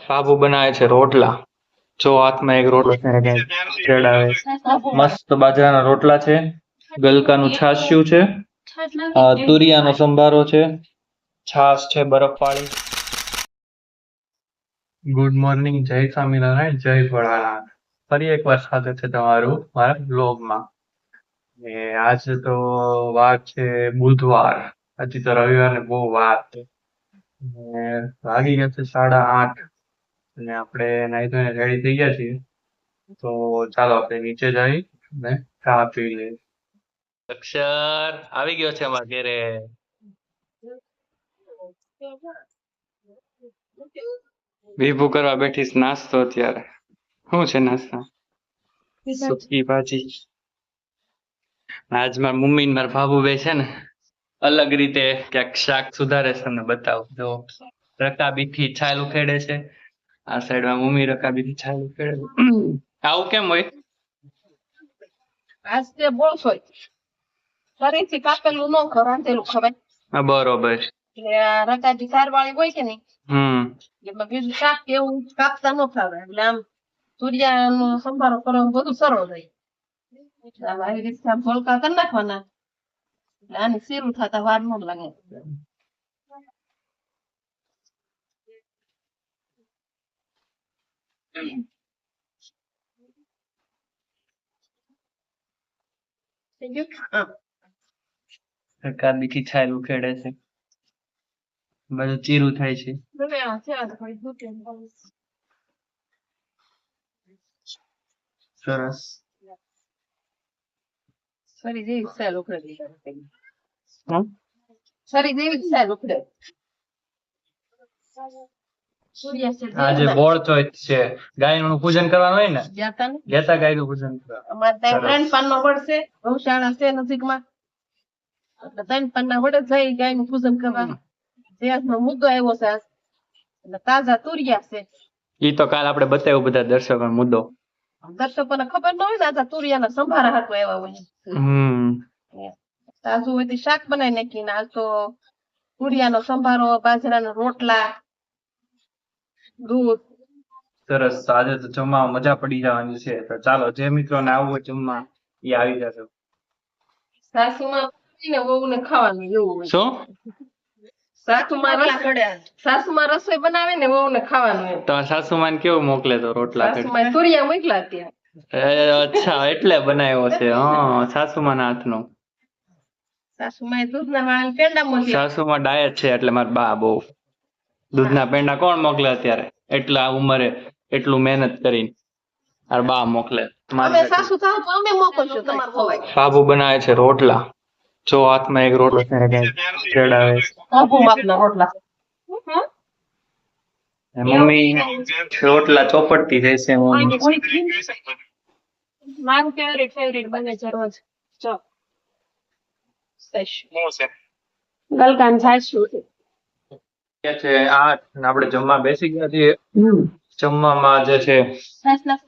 સાબુ બનાવે છે રોટલા. જો હાથમાં એક રોટલો ચડાવે. મસ્ત બાજરાના રોટલા છે, ગલકાનું છાશિયું છે, તુરિયાનો સંભારો છે, છાશ છે બરફવાળી. ગુડ મોર્નિંગ, જય સ્વામિનારાયણ, જય ભોળાનાથ. ફરી એકવાર સ્વાગત છે તમારું મારા બ્લોગમાં. આજે તો વાર છે બુધવાર, હજી તો રવિવારને બહુ વાર છે. વાગી ગયા છે 8:30 અને આપણે નાઈ ધોઈને રેડી થઈ ગયા છીએ. તો ચાલો આપણે નીચે જઈ અને ચા પી લઈએ. અક્ષર આવી ગયો છે અમારા ઘરે. વિભુ કરવા બેઠીશ નાસ્તો. અત્યારે શું છે નાસ્તા? સુકી ભાજી. આજ મારા મમ્મી ને મારા ભાભુ બે છે ને અલગ રીતે ક્યાંક શાક સુધારે છે. તમને બતાવું. જો રકાબી થી છાલ ઉખેડે છે, આ સાઈડ માં મમ્મી રકાબી થી છાલ ઉખેડે છે. આવું કેમ હોય? આજ તે બોસ હોય ફરીથી કાપેલું ન રાંધેલું ખવાય. હા બરોબર. એટલે આ રકાજી કારવાળી હોય કે નહીં, એમાં બીજું શાક કે એવું કાપતા ન ફાવે. એટલે આમ તુરિયાનો સંભારો કરવાનો બધું સરળ હોય. એટલે આમ આવી રીતે આમ ભોલકા કરી નાખવાના. એટલે આની શીરું થતા વાર ન લાગે. થઈ ગયું? હા. રકાબી થી છાલ ઉખેડે છે, બધું ચીરું થાય છે. હવે આ છે આ થોડી દૂધ સરસ. સરી જેવી સેલ ઉખડે. સરી જેવી સેલ ઉખડે. આજે બોળ ચોથ છે, ગાયનું પૂજન કરવાનું હોય ને. ગયા ગાય નું પૂજન કરવા. અમારે ત્યાં 3 પાનનો વડ છે, ગૌશાળા છે નજીકમાં. એટલે 3 પાનના વડે જઈ ગાયનું પૂજન કરવા. દેશનો મુદ્દો આવ્યો છે આજ. એટલે તાજા તુરિયા છે. ઈ તો કાલ આપણે બતાવ્યું બધા દર્શકોને મુદ્દો. દર્શકોને ખબર ન હોય ને આ તુરિયાના સંભારા હાટુ આવ્યા હોય. તાજું હોય તો શાક બનાવી નાખીને આજ તો તુરિયાનો સંભારો, બાજરાના રોટલા, દૂધ. સરસ. આજે તો જમવા મજા પડી જવાની છે. તો ચાલો, જે મિત્રોને આવવું હોય જમવા એ આવી જશે. સાસુમાં ને વહુને ખાવાનું એવું હોય. શું? સાસુમાં રસોઈ બનાવે ને વહુને ખાવાનું એમ. તમારા સાસુમાન કેવું મોકલે તો રોટલા? સાસુમાં તુરિયા મોકલા ત્યાં. અચ્છા, એટલે બનાવ્યો છે. હા, સાસુમાના હાથનો. સાસુમાં દૂધના વાળા પેંડા મોકલે. સાસુમાં ડાયટ છે એટલે મારા બા બહુ દૂધના પેંડા કોણ મોકલે અત્યારે? એટલા ઉંમરે એટલું મહેનત કરીને મારા બા મોકલે. અમે સાસુ થાવ તો અમે મોકલશું તમાર ખવાય. સાબુ બનાવે છે રોટલા. જો હાથમાં એક રોટલો ચડાવે. સાબુ માપના રોટલા. મમ્મી રોટલા ચોપડતી જાય છે. મારું ફેવરિટ બને છે રોજ. જો ગલકાન છાશ્યું છે. આપણે જમવા બેસી ગયા છીએ. જમવામાં જે છે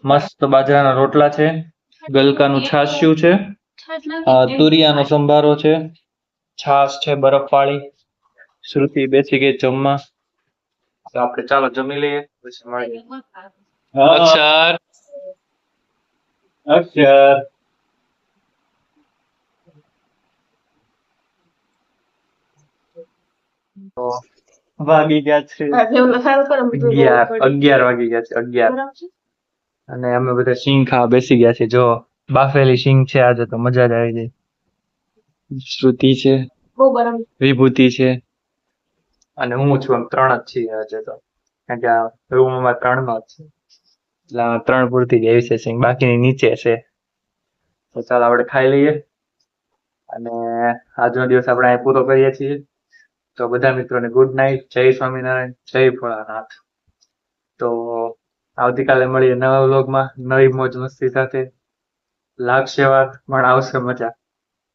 મસ્ત બાજરાના રોટલા છે, ગલકાનું છાશિયું છે, તુરિયાનો સંભારો છે, છાશ છે બરફવાળી. શ્રુતિ બેસી ગઈ જમવા. તો આપણે ચાલો જમી લઈએ, પછી મળીએ. અક્ષર વાગી ગયા છે 11 વાગી ગયા છે 11. અને અમે બધા સિંગ ખાવા બેસી ગયા છે. જો બાફેલી સિંગ છે. આજે તો મજા જ આવી જાય. શ્રુતિ છે, વિભૂતિ છે અને હું છું. આમ 3 જ છીએ આજે તો, કારણ કે આ રૂમમાં 3 નો જ છે. એટલે 3 પૂરતી જ આવી છે સિંગ, બાકીની નીચે છે. તો ચાલો આપણે ખાઈ લઈએ અને આજનો દિવસ આપણે અહીં પૂરો કરીએ છીએ. તો બધા મિત્રોને ગુડ નાઇટ, જય સ્વામિનારાયણ, જય ભોળાનાથ. તો આવતીકાલે મળીએ નવા વ્લોગમાં, નવી મોજ મસ્તી સાથે. લાગશે વાર પણ આવશે મજા.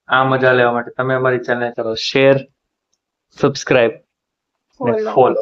આ મજા લેવા માટે તમે અમારી ચેનલ કરો શેર, સબસ્ક્રાઇબ અને ફોલો.